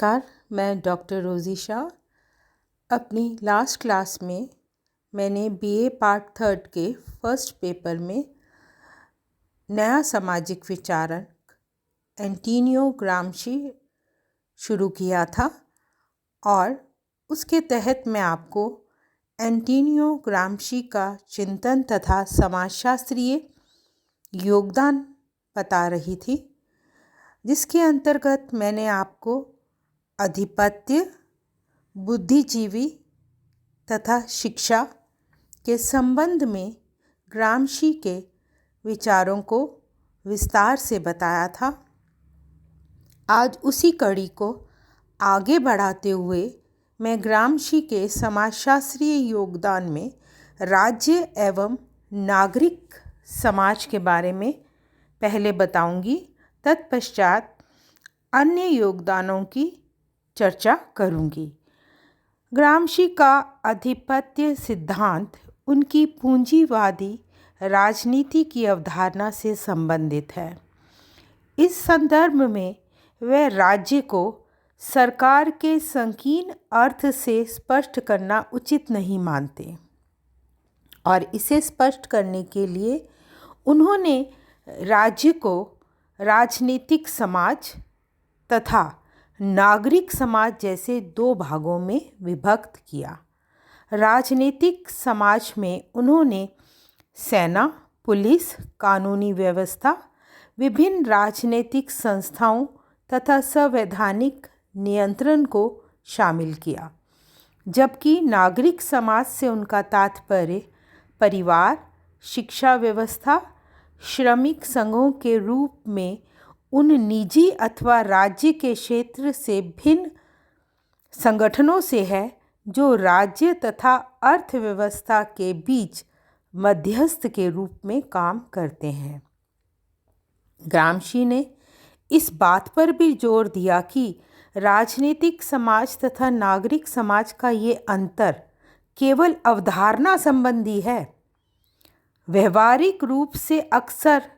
नमस्कार, मैं डॉक्टर रोज़ी शाह। अपनी लास्ट क्लास में मैंने बीए पार्ट थर्ड के फर्स्ट पेपर में नया सामाजिक विचारक एंटोनियो ग्राम्शी शुरू किया था और उसके तहत मैं आपको एंटोनियो ग्राम्शी का चिंतन तथा समाजशास्त्रीय योगदान बता रही थी, जिसके अंतर्गत मैंने आपको आधिपत्य, बुद्धिजीवी तथा शिक्षा के संबंध में ग्राम्शी के विचारों को विस्तार से बताया था। आज उसी कड़ी को आगे बढ़ाते हुए मैं ग्राम्शी के समाजशास्त्रीय योगदान में राज्य एवं नागरिक समाज के बारे में पहले बताऊंगी, तत्पश्चात अन्य योगदानों की चर्चा करूंगी। ग्राम्शी का आधिपत्य सिद्धांत उनकी पूंजीवादी राजनीति की अवधारणा से संबंधित है। इस संदर्भ में वे राज्य को सरकार के संकीर्ण अर्थ से स्पष्ट करना उचित नहीं मानते और इसे स्पष्ट करने के लिए उन्होंने राज्य को राजनीतिक समाज तथा नागरिक समाज जैसे दो भागों में विभक्त किया। राजनीतिक समाज में उन्होंने सेना, पुलिस, कानूनी व्यवस्था, विभिन्न राजनीतिक संस्थाओं तथा संवैधानिक नियंत्रण को शामिल किया, जबकि नागरिक समाज से उनका तात्पर्य परिवार, शिक्षा व्यवस्था, श्रमिक संघों के रूप में उन निजी अथवा राज्य के क्षेत्र से भिन्न संगठनों से है जो राज्य तथा अर्थव्यवस्था के बीच मध्यस्थ के रूप में काम करते हैं। ग्राम्शी ने इस बात पर भी जोर दिया कि राजनीतिक समाज तथा नागरिक समाज का ये अंतर केवल अवधारणा संबंधी है। व्यवहारिक रूप से अक्सर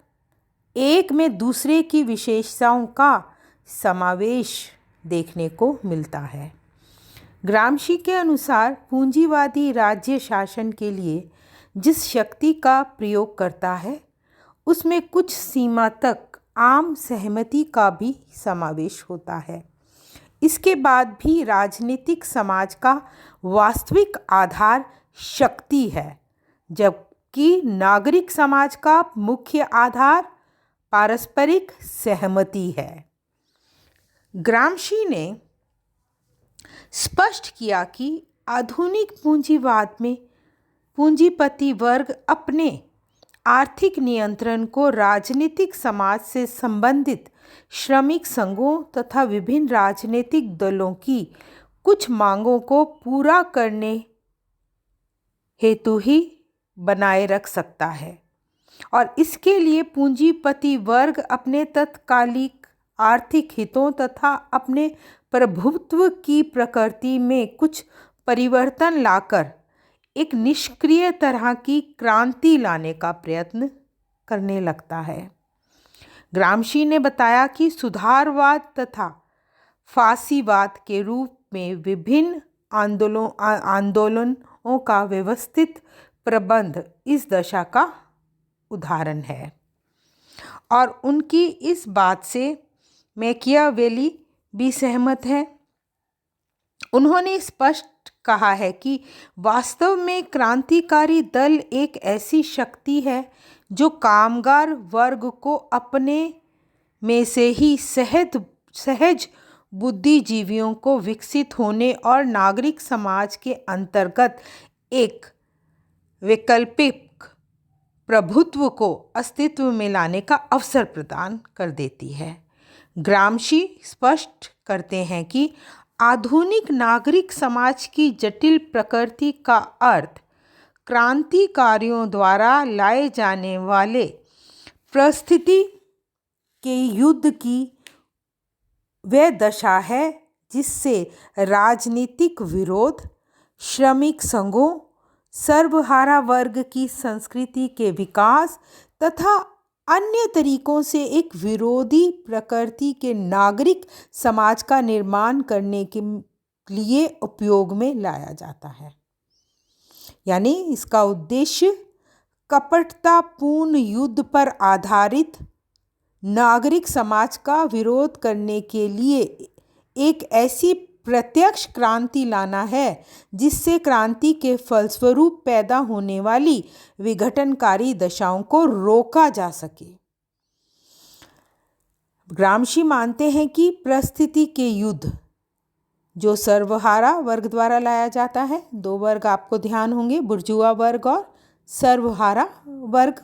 एक में दूसरे की विशेषताओं का समावेश देखने को मिलता है। ग्राम्शी के अनुसार पूंजीवादी राज्य शासन के लिए जिस शक्ति का प्रयोग करता है, उसमें कुछ सीमा तक आम सहमति का भी समावेश होता है। इसके बाद भी राजनीतिक समाज का वास्तविक आधार शक्ति है, जबकि नागरिक समाज का मुख्य आधार पारस्परिक सहमति है। ग्राम्शी ने स्पष्ट किया कि आधुनिक पूंजीवाद में पूंजीपति वर्ग अपने आर्थिक नियंत्रण को राजनीतिक समाज से संबंधित श्रमिक संघों तथा विभिन्न राजनीतिक दलों की कुछ मांगों को पूरा करने हेतु ही बनाए रख सकता है और इसके लिए पूंजीपति वर्ग अपने तत्कालिक आर्थिक हितों तथा अपने प्रभुत्व की प्रकृति में कुछ परिवर्तन लाकर एक निष्क्रिय तरह की क्रांति लाने का प्रयत्न करने लगता है। ग्राम्शी ने बताया कि सुधारवाद तथा फासीवाद के रूप में विभिन्न आंदोलनों का व्यवस्थित प्रबंध इस दशा का उदाहरण है और उनकी इस बात से मैकियावेली भी सहमत है। उन्होंने स्पष्ट कहा है कि वास्तव में क्रांतिकारी दल एक ऐसी शक्ति है जो कामगार वर्ग को अपने में से ही सहज बुद्धिजीवियों को विकसित होने और नागरिक समाज के अंतर्गत एक वैकल्पिक प्रभुत्व को अस्तित्व में लाने का अवसर प्रदान कर देती है। ग्राम्शी स्पष्ट करते हैं कि आधुनिक नागरिक समाज की जटिल प्रकृति का अर्थ क्रांतिकारियों द्वारा लाए जाने वाले परिस्थिति के युद्ध की वह दशा है जिससे राजनीतिक विरोध, श्रमिक संघों, सर्वहारा वर्ग की संस्कृति के विकास तथा अन्य तरीकों से एक विरोधी प्रकृति के नागरिक समाज का निर्माण करने के लिए उपयोग में लाया जाता है। यानी इसका उद्देश्य कपटतापूर्ण युद्ध पर आधारित नागरिक समाज का विरोध करने के लिए एक ऐसी प्रत्यक्ष क्रांति लाना है जिससे क्रांति के फलस्वरूप पैदा होने वाली विघटनकारी दशाओं को रोका जा सके। ग्रामशी मानते हैं कि परिस्थिति के युद्ध जो सर्वहारा वर्ग द्वारा लाया जाता है, दो वर्ग आपको ध्यान होंगे, बुर्जुआ वर्ग और सर्वहारा वर्ग।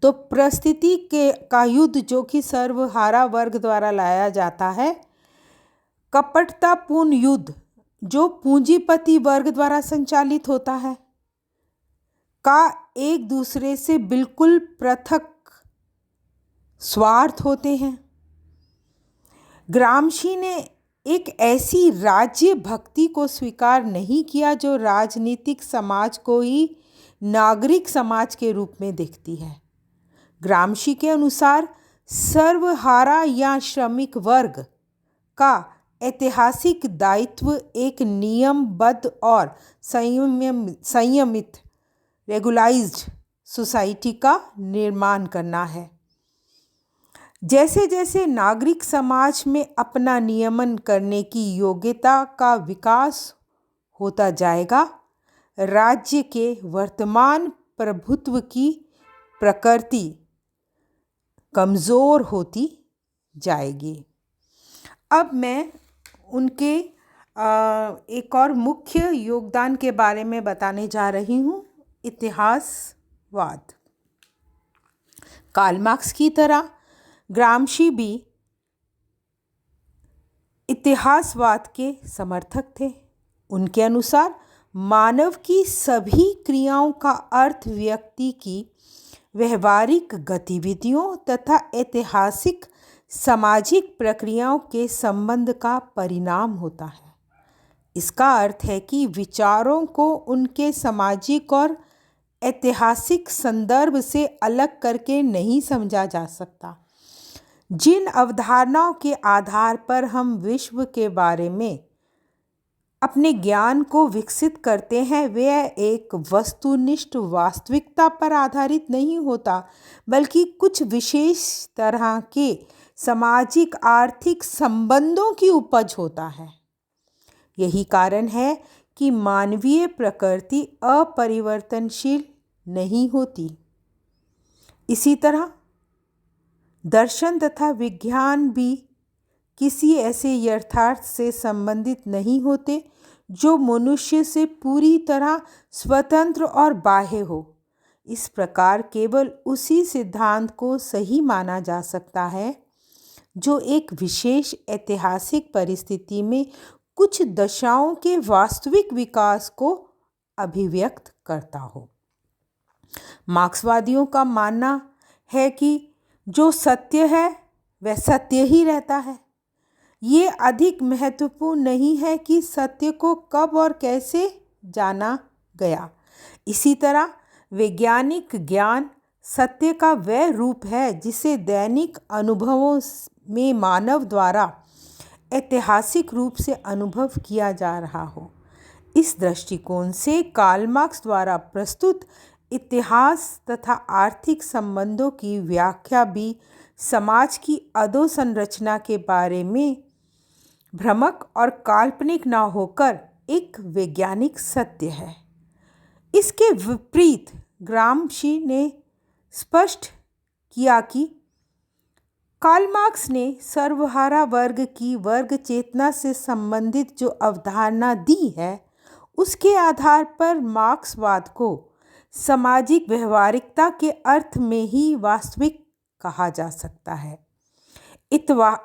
तो परिस्थिति का युद्ध जो कि सर्वहारा वर्ग द्वारा लाया जाता है, कपटतापूर्ण युद्ध जो पूंजीपति वर्ग द्वारा संचालित होता है, का एक दूसरे से बिल्कुल पृथक स्वार्थ होते हैं। ग्रामशी ने एक ऐसी राज्य भक्ति को स्वीकार नहीं किया जो राजनीतिक समाज को ही नागरिक समाज के रूप में देखती है। ग्रामशी के अनुसार सर्वहारा या श्रमिक वर्ग का ऐतिहासिक दायित्व एक नियमबद्ध और संयमित रेगुलाइज्ड सोसाइटी का निर्माण करना है। जैसे जैसे नागरिक समाज में अपना नियमन करने की योग्यता का विकास होता जाएगा, राज्य के वर्तमान प्रभुत्व की प्रकृति कमज़ोर होती जाएगी। अब मैं उनके एक और मुख्य योगदान के बारे में बताने जा रही हूँ, इतिहासवाद। कार्ल मार्क्स की तरह ग्रामशी भी इतिहासवाद के समर्थक थे। उनके अनुसार मानव की सभी क्रियाओं का अर्थ व्यक्ति की व्यवहारिक गतिविधियों तथा ऐतिहासिक सामाजिक प्रक्रियाओं के संबंध का परिणाम होता है। इसका अर्थ है कि विचारों को उनके सामाजिक और ऐतिहासिक संदर्भ से अलग करके नहीं समझा जा सकता। जिन अवधारणाओं के आधार पर हम विश्व के बारे में अपने ज्ञान को विकसित करते हैं, वह एक वस्तुनिष्ठ वास्तविकता पर आधारित नहीं होता, बल्कि कुछ विशेष तरह के सामाजिक आर्थिक संबंधों की उपज होता है। यही कारण है कि मानवीय प्रकृति अपरिवर्तनशील नहीं होती। इसी तरह दर्शन तथा विज्ञान भी किसी ऐसे यथार्थ से संबंधित नहीं होते जो मनुष्य से पूरी तरह स्वतंत्र और बाह्य हो। इस प्रकार केवल उसी सिद्धांत को सही माना जा सकता है जो एक विशेष ऐतिहासिक परिस्थिति में कुछ दशाओं के वास्तविक विकास को अभिव्यक्त करता हो। मार्क्सवादियों का मानना है कि जो सत्य है वह सत्य ही रहता है। ये अधिक महत्वपूर्ण नहीं है कि सत्य को कब और कैसे जाना गया। इसी तरह वैज्ञानिक ज्ञान सत्य का वह रूप है जिसे दैनिक अनुभवों में मानव द्वारा ऐतिहासिक रूप से अनुभव किया जा रहा हो। इस दृष्टिकोण से कार्ल मार्क्स द्वारा प्रस्तुत इतिहास तथा आर्थिक संबंधों की व्याख्या भी समाज की अधोसंरचना के बारे में भ्रामक और काल्पनिक न होकर एक वैज्ञानिक सत्य है। इसके विपरीत ग्रामशी ने स्पष्ट किया कि कार्ल मार्क्स ने सर्वहारा वर्ग की वर्ग चेतना से संबंधित जो अवधारणा दी है, उसके आधार पर मार्क्सवाद को सामाजिक व्यवहारिकता के अर्थ में ही वास्तविक कहा जा सकता है,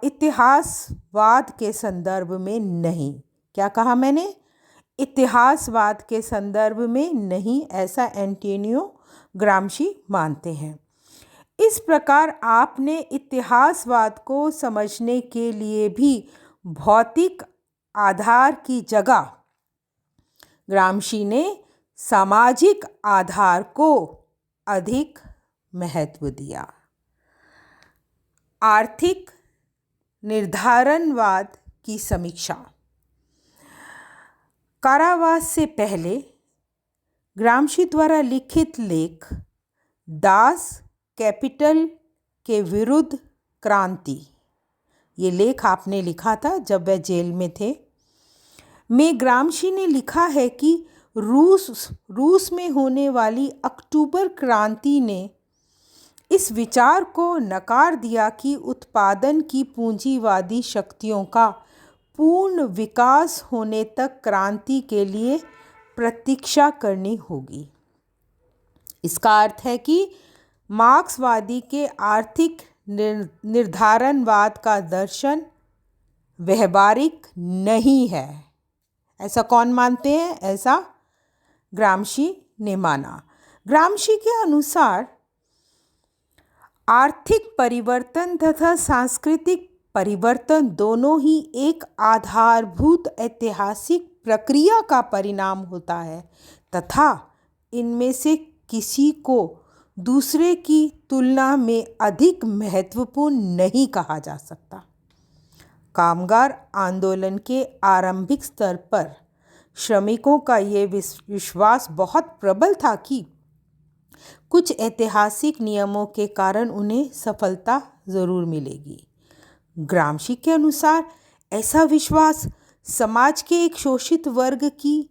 इतिहासवाद के संदर्भ में नहीं। क्या कहा मैंने? इतिहासवाद के संदर्भ में नहीं, ऐसा एंटोनियो ग्रामशी मानते हैं। इस प्रकार आपने इतिहासवाद को समझने के लिए भी भौतिक आधार की जगह ग्रामशी ने सामाजिक आधार को अधिक महत्व दिया। आर्थिक निर्धारणवाद की समीक्षा। कारावास से पहले ग्रामशी द्वारा लिखित लेख दास कैपिटल के विरुद्ध क्रांति, ये लेख आपने लिखा था जब वह जेल में थे, में ग्रामशी ने लिखा है कि रूस में होने वाली अक्टूबर क्रांति ने इस विचार को नकार दिया कि उत्पादन की पूंजीवादी शक्तियों का पूर्ण विकास होने तक क्रांति के लिए प्रतीक्षा करनी होगी। इसका अर्थ है कि मार्क्सवादी के आर्थिक निर्धारणवाद का दर्शन व्यवहारिक नहीं है। ऐसा कौन मानते हैं? ऐसा ग्रामशी ने माना। ग्रामशी के अनुसार आर्थिक परिवर्तन तथा सांस्कृतिक परिवर्तन दोनों ही एक आधारभूत ऐतिहासिक प्रक्रिया का परिणाम होता है तथा इनमें से किसी को दूसरे की तुलना में अधिक महत्वपूर्ण नहीं कहा जा सकता। कामगार आंदोलन के आरंभिक स्तर पर श्रमिकों का ये विश्वास बहुत प्रबल था कि कुछ ऐतिहासिक नियमों के कारण उन्हें सफलता ज़रूर मिलेगी। ग्रामशी के अनुसार ऐसा विश्वास समाज के एक शोषित वर्ग की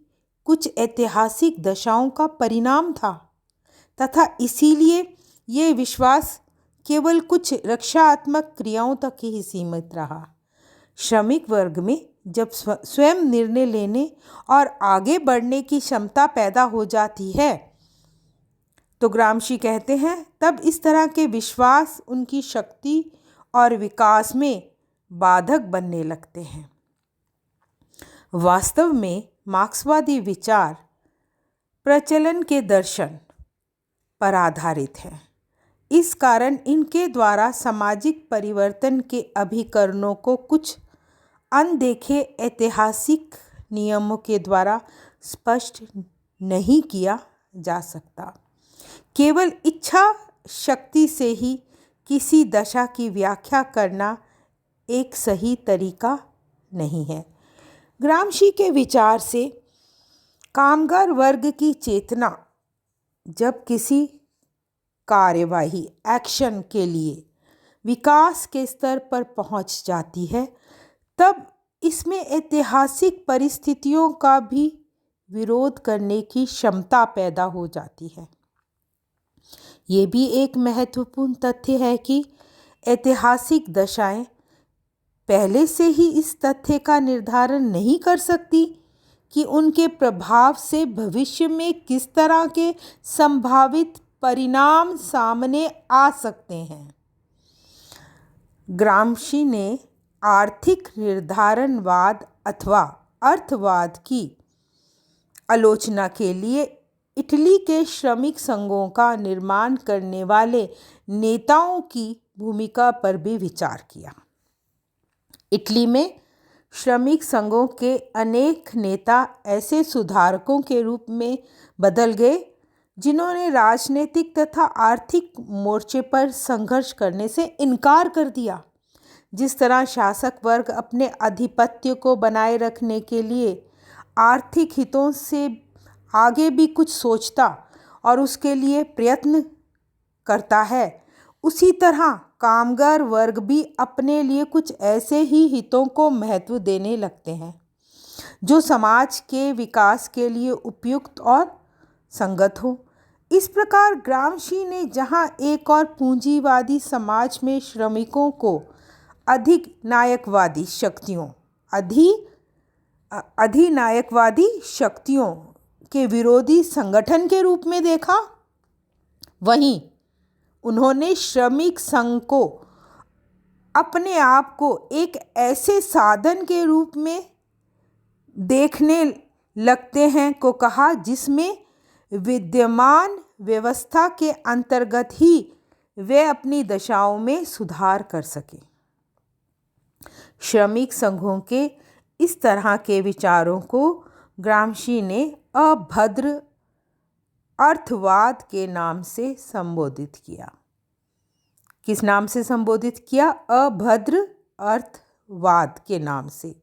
कुछ ऐतिहासिक दशाओं का परिणाम था तथा इसीलिए ये विश्वास केवल कुछ रक्षात्मक क्रियाओं तक ही सीमित रहा। श्रमिक वर्ग में जब स्वयं निर्णय लेने और आगे बढ़ने की क्षमता पैदा हो जाती है तो ग्रामशी कहते हैं तब इस तरह के विश्वास उनकी शक्ति और विकास में बाधक बनने लगते हैं। वास्तव में मार्क्सवादी विचार प्रचलन के दर्शन पर आधारित है। इस कारण इनके द्वारा सामाजिक परिवर्तन के अभिकरणों को कुछ अनदेखे ऐतिहासिक नियमों के द्वारा स्पष्ट नहीं किया जा सकता। केवल इच्छा शक्ति से ही किसी दशा की व्याख्या करना एक सही तरीका नहीं है। ग्रामशी के विचार से कामगार वर्ग की चेतना जब किसी कार्यवाही एक्शन के लिए विकास के स्तर पर पहुंच जाती है तब इसमें ऐतिहासिक परिस्थितियों का भी विरोध करने की क्षमता पैदा हो जाती है। ये भी एक महत्वपूर्ण तथ्य है कि ऐतिहासिक दशाएं पहले से ही इस तथ्य का निर्धारण नहीं कर सकती कि उनके प्रभाव से भविष्य में किस तरह के संभावित परिणाम सामने आ सकते हैं। ग्रामशी ने आर्थिक निर्धारणवाद अथवा अर्थवाद की आलोचना के लिए इटली के श्रमिक संघों का निर्माण करने वाले नेताओं की भूमिका पर भी विचार किया। इटली में श्रमिक संघों के अनेक नेता ऐसे सुधारकों के रूप में बदल गए जिन्होंने राजनीतिक तथा आर्थिक मोर्चे पर संघर्ष करने से इनकार कर दिया। जिस तरह शासक वर्ग अपने आधिपत्य को बनाए रखने के लिए आर्थिक हितों से आगे भी कुछ सोचता और उसके लिए प्रयत्न करता है, उसी तरह कामगार वर्ग भी अपने लिए कुछ ऐसे ही हितों को महत्व देने लगते हैं जो समाज के विकास के लिए उपयुक्त और संगत हो। इस प्रकार ग्रामशी ने जहां एक और पूंजीवादी समाज में श्रमिकों को अधिनायकवादी शक्तियों के विरोधी संगठन के रूप में देखा, वहीं उन्होंने श्रमिक संघ को अपने आप को एक ऐसे साधन के रूप में देखने लगते हैं को कहा जिसमें विद्यमान व्यवस्था के अंतर्गत ही वे अपनी दशाओं में सुधार कर सके। श्रमिक संघों के इस तरह के विचारों को ग्रामशी ने अभद्र, अर्थवाद के नाम से संबोधित किया। किस नाम से संबोधित किया? अभद्र अर्थवाद के नाम से।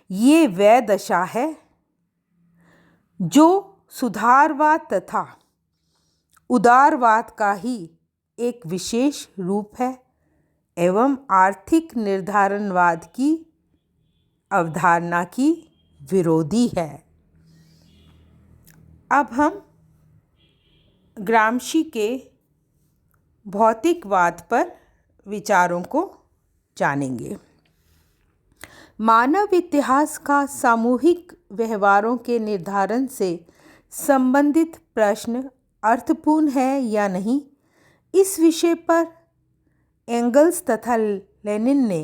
ये वह दशा है जो सुधारवाद तथा उदारवाद का ही एक विशेष रूप है एवं आर्थिक निर्धारणवाद की अवधारणा की विरोधी है। अब हम ग्रामशी के भौतिकवाद पर विचारों को जानेंगे। मानव इतिहास का सामूहिक व्यवहारों के निर्धारण से संबंधित प्रश्न अर्थपूर्ण है या नहीं, इस विषय पर एंगल्स तथा लेनिन ने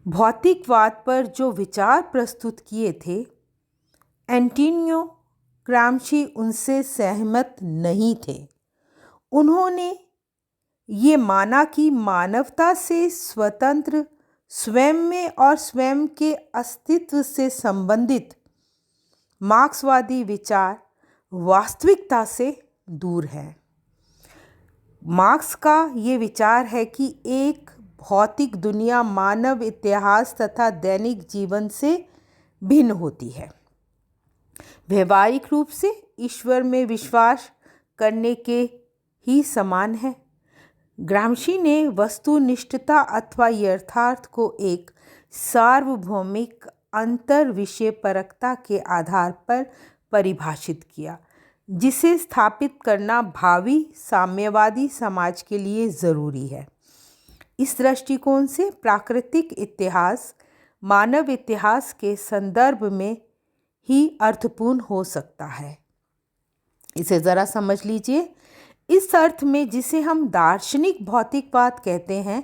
भौतिकवाद पर जो विचार प्रस्तुत किए थे, एंटोनियो ग्रामशी उनसे सहमत नहीं थे। उन्होंने ये माना कि मानवता से स्वतंत्र, स्वयं में और स्वयं के अस्तित्व से संबंधित मार्क्सवादी विचार वास्तविकता से दूर है। मार्क्स का ये विचार है कि एक भौतिक दुनिया मानव इतिहास तथा दैनिक जीवन से भिन्न होती है। व्यवहारिक रूप से ईश्वर में विश्वास करने के ही समान है। ग्रामशी ने वस्तुनिष्ठता अथवा यथार्थ को एक सार्वभौमिक अंतर विषय परकता के आधार पर परिभाषित किया, जिसे स्थापित करना भावी साम्यवादी समाज के लिए ज़रूरी है। इस दृष्टिकोण से प्राकृतिक इतिहास मानव इतिहास के संदर्भ में ही अर्थपूर्ण हो सकता है। इसे ज़रा समझ लीजिए। इस अर्थ में जिसे हम दार्शनिक भौतिकवाद कहते हैं,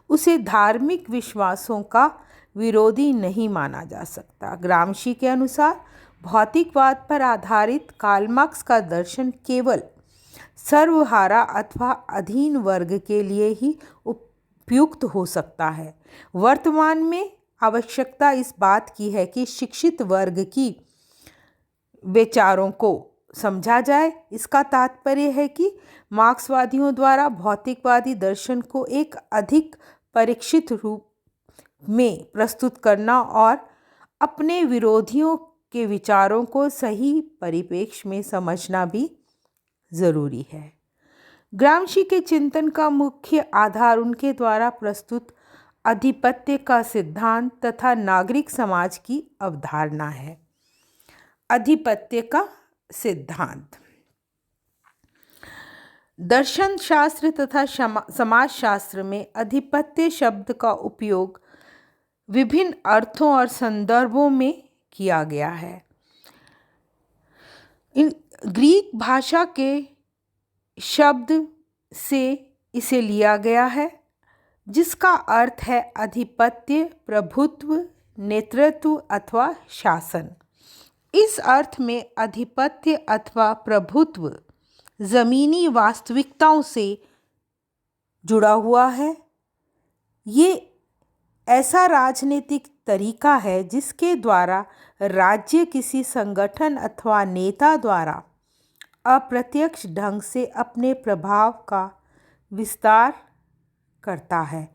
उसे धार्मिक विश्वासों का विरोधी नहीं माना जा सकता। ग्रामशी के अनुसार भौतिकवाद पर आधारित कार्ल मार्क्स का दर्शन केवल सर्वहारा अथवा अधीन वर्ग के लिए ही उपयुक्त हो सकता है। वर्तमान में आवश्यकता इस बात की है कि शिक्षित वर्ग की विचारों को समझा जाए। इसका तात्पर्य है कि मार्क्सवादियों द्वारा भौतिकवादी दर्शन को एक अधिक परीक्षित रूप में प्रस्तुत करना और अपने विरोधियों के विचारों को सही परिप्रेक्ष्य में समझना भी ज़रूरी है। ग्रामशी के चिंतन का मुख्य आधार उनके द्वारा प्रस्तुत आधिपत्य का सिद्धांत तथा नागरिक समाज की अवधारणा है। आधिपत्य का सिद्धांत दर्शन शास्त्र तथा समाजशास्त्र में आधिपत्य शब्द का उपयोग विभिन्न अर्थों और संदर्भों में किया गया है। ग्रीक भाषा के शब्द से इसे लिया गया है, जिसका अर्थ है आधिपत्य, प्रभुत्व, नेतृत्व अथवा शासन। इस अर्थ में आधिपत्य अथवा प्रभुत्व ज़मीनी वास्तविकताओं से जुड़ा हुआ है। ये ऐसा राजनीतिक तरीका है जिसके द्वारा राज्य किसी संगठन अथवा नेता द्वारा अप्रत्यक्ष ढंग से अपने प्रभाव का विस्तार करता है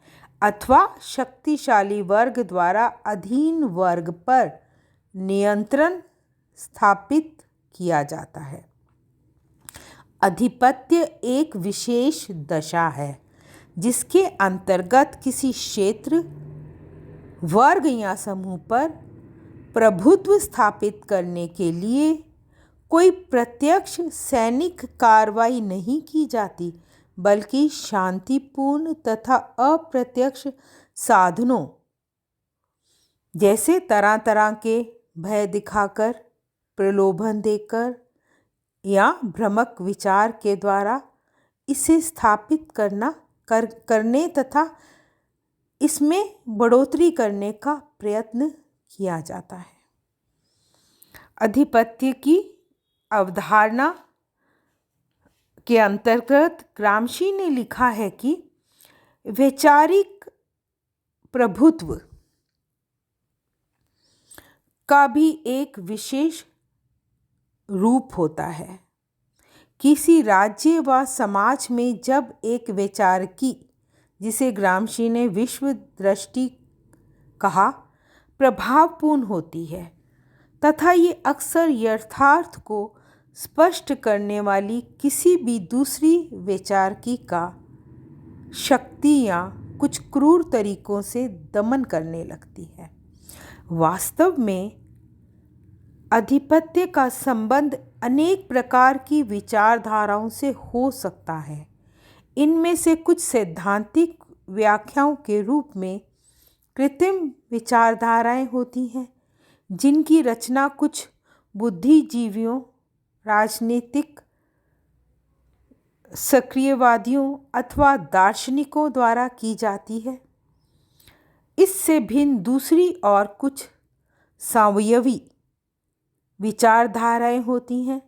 अथवा शक्तिशाली वर्ग द्वारा अधीन वर्ग पर नियंत्रण स्थापित किया जाता है। आधिपत्य एक विशेष दशा है जिसके अंतर्गत किसी क्षेत्र, वर्ग या समूह पर प्रभुत्व स्थापित करने के लिए कोई प्रत्यक्ष सैनिक कार्रवाई नहीं की जाती, बल्कि शांतिपूर्ण तथा अप्रत्यक्ष साधनों जैसे तरह तरह के भय दिखाकर, प्रलोभन देकर या भ्रामक विचार के द्वारा इसे स्थापित करने तथा इसमें बढ़ोतरी करने का प्रयत्न किया जाता है। आधिपत्य की अवधारणा के अंतर्गत ग्रामशी ने लिखा है कि वैचारिक प्रभुत्व का भी एक विशेष रूप होता है। किसी राज्य व समाज में जब एक वैचारिकी, जिसे ग्रामशी ने विश्व दृष्टि कहा, प्रभावपूर्ण होती है तथा ये अक्सर यथार्थ को स्पष्ट करने वाली किसी भी दूसरी वैचारिकी का शक्ति या कुछ क्रूर तरीकों से दमन करने लगती है। वास्तव में आधिपत्य का संबंध अनेक प्रकार की विचारधाराओं से हो सकता है। इनमें से कुछ सैद्धांतिक व्याख्याओं के रूप में कृत्रिम विचारधाराएं होती हैं, जिनकी रचना कुछ बुद्धिजीवियों, राजनीतिक सक्रियवादियों अथवा दार्शनिकों द्वारा की जाती है। इससे भिन्न दूसरी और कुछ सावयवी विचारधाराएं होती हैं,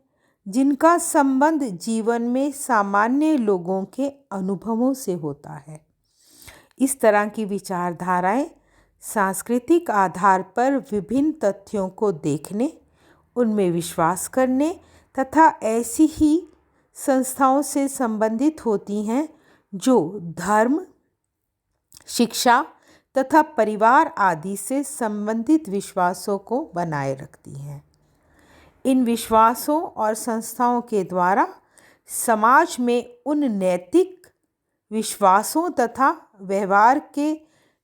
जिनका संबंध जीवन में सामान्य लोगों के अनुभवों से होता है। इस तरह की विचारधाराएं सांस्कृतिक आधार पर विभिन्न तथ्यों को देखने, उनमें विश्वास करने तथा ऐसी ही संस्थाओं से संबंधित होती हैं जो धर्म, शिक्षा तथा परिवार आदि से संबंधित विश्वासों को बनाए रखती हैं। इन विश्वासों और संस्थाओं के द्वारा समाज में उन नैतिक विश्वासों तथा व्यवहार के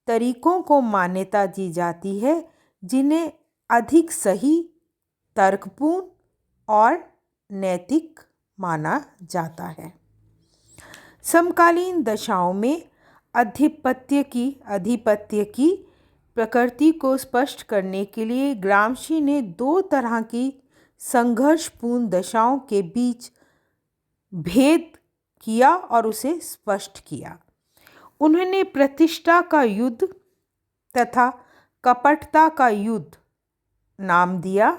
तरीकों को मान्यता दी जाती है जिन्हें अधिक सही, तर्कपूर्ण और नैतिक माना जाता है। समकालीन दशाओं में आधिपत्य की प्रकृति को स्पष्ट करने के लिए ग्रामशी ने दो तरह की संघर्षपूर्ण दशाओं के बीच भेद किया और उसे स्पष्ट किया। उन्होंने प्रतिष्ठा का युद्ध तथा कपटता का युद्ध नाम दिया।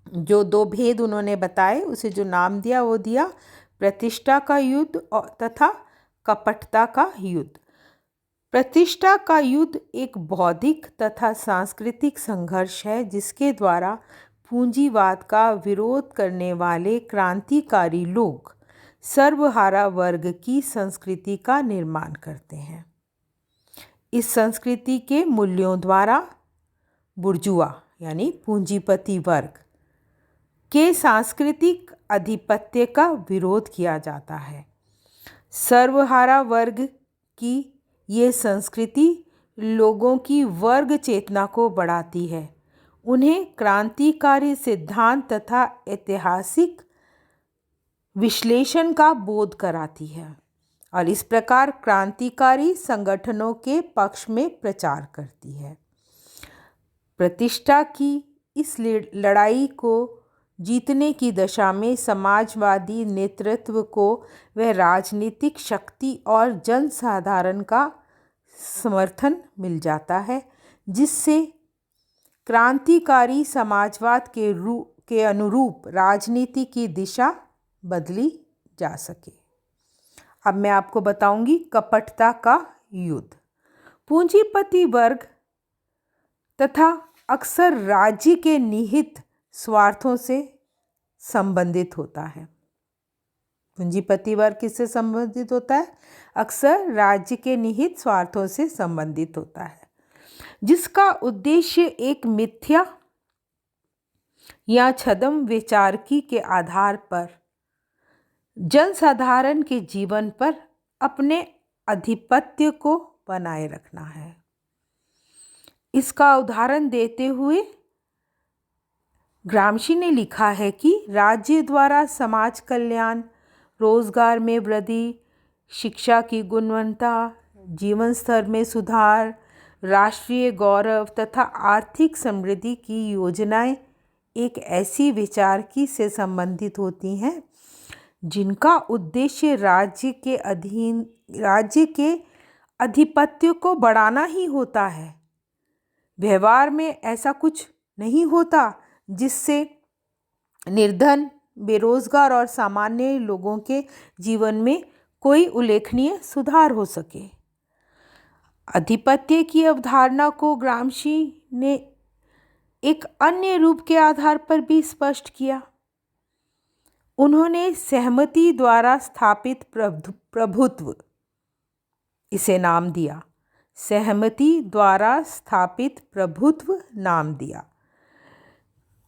जो दो भेद उन्होंने बताए, उसे जो नाम दिया वो दिया प्रतिष्ठा का युद्ध तथा कपटता का युद्ध। प्रतिष्ठा का युद्ध एक बौद्धिक तथा सांस्कृतिक संघर्ष है जिसके द्वारा पूंजीवाद का विरोध करने वाले क्रांतिकारी लोग सर्वहारा वर्ग की संस्कृति का निर्माण करते हैं। इस संस्कृति के मूल्यों द्वारा बुर्जुआ यानी पूंजीपति वर्ग के सांस्कृतिक आधिपत्य का विरोध किया जाता है। सर्वहारा वर्ग की ये संस्कृति लोगों की वर्ग चेतना को बढ़ाती है, उन्हें क्रांतिकारी सिद्धांत तथा ऐतिहासिक विश्लेषण का बोध कराती है और इस प्रकार क्रांतिकारी संगठनों के पक्ष में प्रचार करती है। प्रतिष्ठा की इस लड़ाई को जीतने की दशा में समाजवादी नेतृत्व को वह राजनीतिक शक्ति और जनसाधारण का समर्थन मिल जाता है जिससे क्रांतिकारी समाजवाद के अनुरूप राजनीति की दिशा बदली जा सके। अब मैं आपको बताऊंगी कपटता का युद्ध। पूंजीपति वर्ग तथा अक्सर राज्य के निहित स्वार्थों से संबंधित होता है। पूंजीपति वर्ग किससे संबंधित होता है? अक्सर राज्य के निहित स्वार्थों से संबंधित होता है, जिसका उद्देश्य एक मिथ्या या छद्म विचारकी के आधार पर जनसाधारण के जीवन पर अपने आधिपत्य को बनाए रखना है। इसका उदाहरण देते हुए ग्रामशी ने लिखा है कि राज्य द्वारा समाज कल्याण, रोजगार में वृद्धि, शिक्षा की गुणवत्ता, जीवन स्तर में सुधार, राष्ट्रीय गौरव तथा आर्थिक समृद्धि की योजनाएं एक ऐसी विचारकी से संबंधित होती हैं जिनका उद्देश्य राज्य के आधिपत्य को बढ़ाना ही होता है। व्यवहार में ऐसा कुछ नहीं होता जिससे निर्धन, बेरोजगार और सामान्य लोगों के जीवन में कोई उल्लेखनीय सुधार हो सके। आधिपत्य की अवधारणा को ग्रामशी ने एक अन्य रूप के आधार पर भी स्पष्ट किया। उन्होंने सहमति द्वारा स्थापित प्रभुत्व, इसे नाम दिया, सहमति द्वारा स्थापित प्रभुत्व नाम दिया।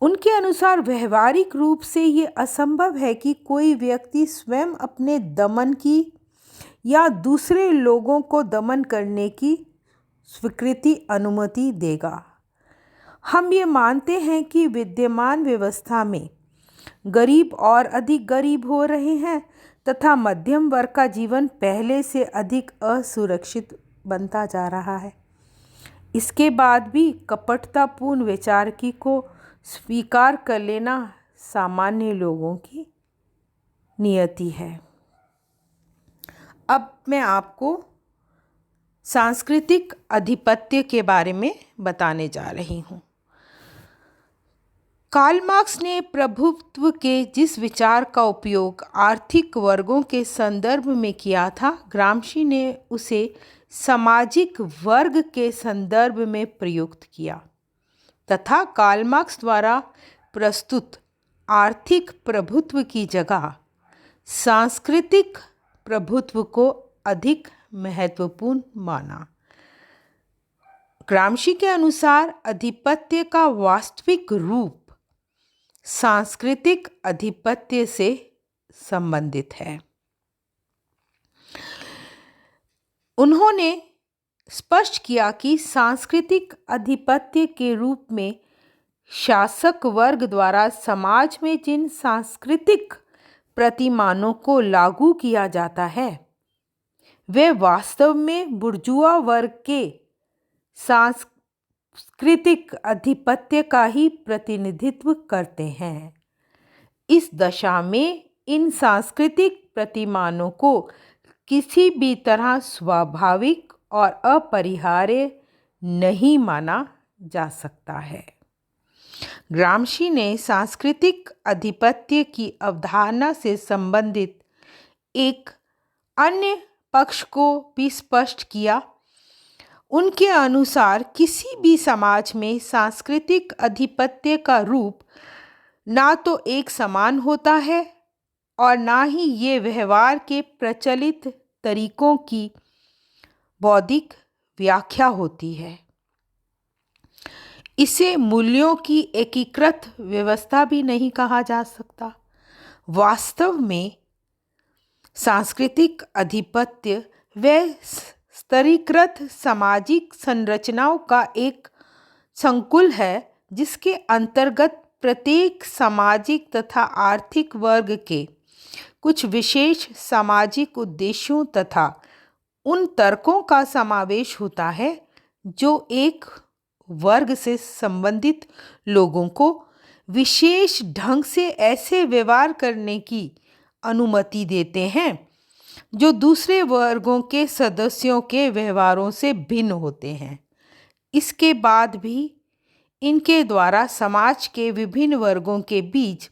उनके अनुसार व्यवहारिक रूप से ये असंभव है कि कोई व्यक्ति स्वयं अपने दमन की या दूसरे लोगों को दमन करने की स्वीकृति अनुमति देगा। हम ये मानते हैं कि विद्यमान व्यवस्था में गरीब और अधिक गरीब हो रहे हैं तथा मध्यम वर्ग का जीवन पहले से अधिक असुरक्षित बनता जा रहा है। इसके बाद भी कपटतापूर्ण विचारकी को स्वीकार कर लेना सामान्य लोगों की नियति है। अब मैं आपको सांस्कृतिक आधिपत्य के बारे में बताने जा रही हूँ। कार्ल मार्क्स ने प्रभुत्व के जिस विचार का उपयोग आर्थिक वर्गों के संदर्भ में किया था, ग्राम्शी ने उसे सामाजिक वर्ग के संदर्भ में प्रयुक्त किया तथा कार्ल मार्क्स द्वारा प्रस्तुत आर्थिक प्रभुत्व की जगह सांस्कृतिक प्रभुत्व को अधिक महत्वपूर्ण माना। ग्राम्शी के अनुसार आधिपत्य का वास्तविक रूप सांस्कृतिक आधिपत्य से संबंधित है। उन्होंने स्पष्ट किया कि सांस्कृतिक आधिपत्य के रूप में शासक वर्ग द्वारा समाज में जिन सांस्कृतिक प्रतिमानों को लागू किया जाता है वे वास्तव में बुर्जुआ वर्ग के सांस्कृतिक आधिपत्य का ही प्रतिनिधित्व करते हैं। इस दशा में इन सांस्कृतिक प्रतिमानों को किसी भी तरह स्वाभाविक और अपरिहार्य नहीं माना जा सकता है। ग्राम्शी ने सांस्कृतिक आधिपत्य की अवधारणा से संबंधित एक अन्य पक्ष को भी स्पष्ट किया। उनके अनुसार किसी भी समाज में सांस्कृतिक आधिपत्य का रूप ना तो एक समान होता है और ना ही ये व्यवहार के प्रचलित तरीकों की बौद्धिक व्याख्या होती है। इसे मूल्यों की एकीकृत व्यवस्था भी नहीं कहा जा सकता। वास्तव में सांस्कृतिक आधिपत्य व स्तरीकृत सामाजिक संरचनाओं का एक संकुल है जिसके अंतर्गत प्रत्येक सामाजिक तथा आर्थिक वर्ग के कुछ विशेष सामाजिक उद्देश्यों तथा उन तर्कों का समावेश होता है जो एक वर्ग से संबंधित लोगों को विशेष ढंग से ऐसे व्यवहार करने की अनुमति देते हैं जो दूसरे वर्गों के सदस्यों के व्यवहारों से भिन्न होते हैं। इसके बाद भी इनके द्वारा समाज के विभिन्न वर्गों के बीच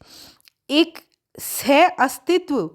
एक सह अस्तित्व